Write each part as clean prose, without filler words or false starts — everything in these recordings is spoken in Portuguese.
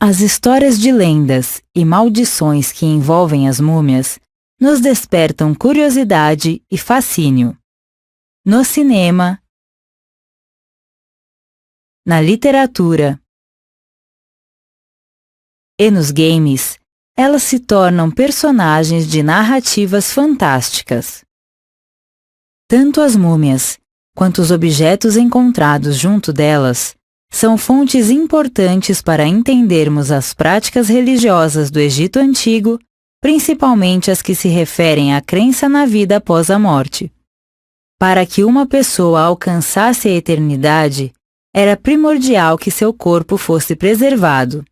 As histórias de lendas e maldições que envolvem as múmias nos despertam curiosidade e fascínio. No cinema, na literatura e nos games, elas se tornam personagens de narrativas fantásticas. Tanto as múmias quanto os objetos encontrados junto delas são fontes importantes para entendermos as práticas religiosas do Egito Antigo, principalmente as que se referem à crença na vida após a morte. Para que uma pessoa alcançasse a eternidade, era primordial que seu corpo fosse preservado.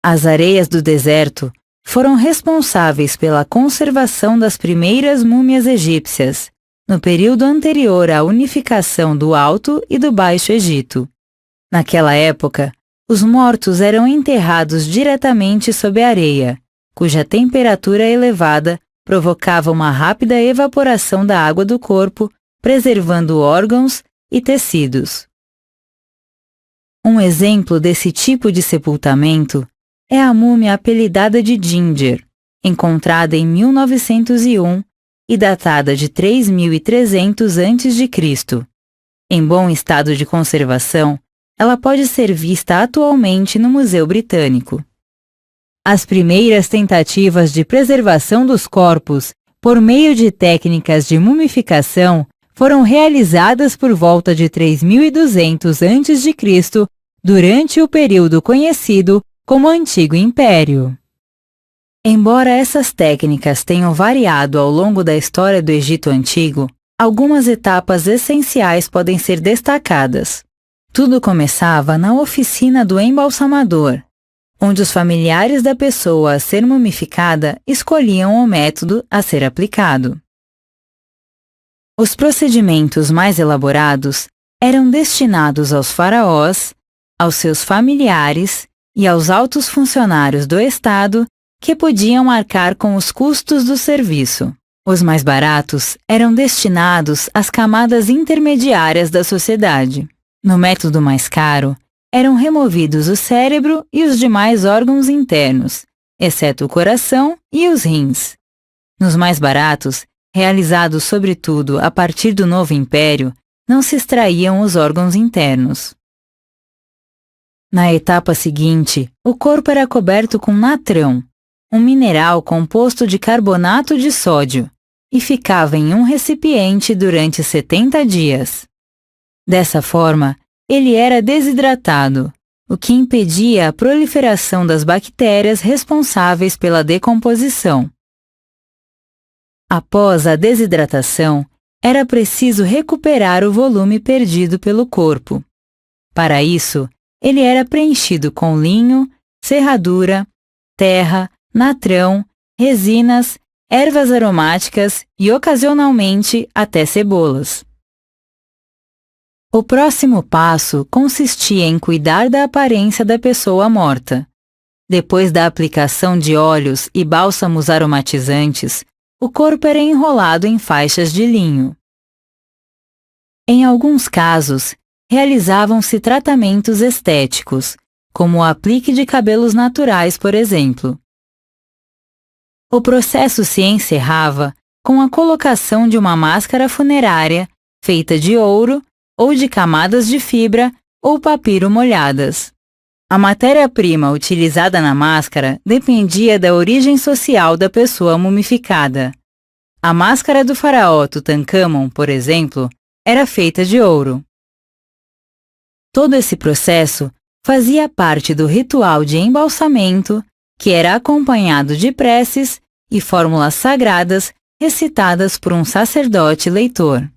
As areias do deserto foram responsáveis pela conservação das primeiras múmias egípcias, no período anterior à unificação do Alto e do Baixo Egito. Naquela época, os mortos eram enterrados diretamente sob a areia, cuja temperatura elevada provocava uma rápida evaporação da água do corpo, preservando órgãos e tecidos. Um exemplo desse tipo de sepultamento é a múmia apelidada de Ginger, encontrada em 1901 e datada de 3.300 a.C. Em bom estado de conservação, ela pode ser vista atualmente no Museu Britânico. As primeiras tentativas de preservação dos corpos por meio de técnicas de mumificação foram realizadas por volta de 3.200 a.C., durante o período conhecido como Antigo Império. Embora essas técnicas tenham variado ao longo da história do Egito Antigo, algumas etapas essenciais podem ser destacadas. Tudo começava na oficina do embalsamador, onde os familiares da pessoa a ser mumificada escolhiam o método a ser aplicado. Os procedimentos mais elaborados eram destinados aos faraós, aos seus familiares e aos altos funcionários do Estado que podiam arcar com os custos do serviço. Os mais baratos eram destinados às camadas intermediárias da sociedade. No método mais caro, eram removidos o cérebro e os demais órgãos internos, exceto o coração e os rins. Nos mais baratos, realizados sobretudo a partir do Novo Império, não se extraíam os órgãos internos. Na etapa seguinte, o corpo era coberto com natrão, um mineral composto de carbonato de sódio, e ficava em um recipiente durante 70 dias. Dessa forma, ele era desidratado, o que impedia a proliferação das bactérias responsáveis pela decomposição. Após a desidratação, era preciso recuperar o volume perdido pelo corpo. Para isso, ele era preenchido com linho, serradura, terra, natrão, resinas, ervas aromáticas e, ocasionalmente, até cebolas. O próximo passo consistia em cuidar da aparência da pessoa morta. Depois da aplicação de óleos e bálsamos aromatizantes, o corpo era enrolado em faixas de linho. Em alguns casos, realizavam-se tratamentos estéticos, como o aplique de cabelos naturais, por exemplo. O processo se encerrava com a colocação de uma máscara funerária feita de ouro ou de camadas de fibra ou papiro molhadas. A matéria-prima utilizada na máscara dependia da origem social da pessoa mumificada. A máscara do faraó Tutancâmon, por exemplo, era feita de ouro. Todo esse processo fazia parte do ritual de embalsamento, que era acompanhado de preces e fórmulas sagradas recitadas por um sacerdote leitor.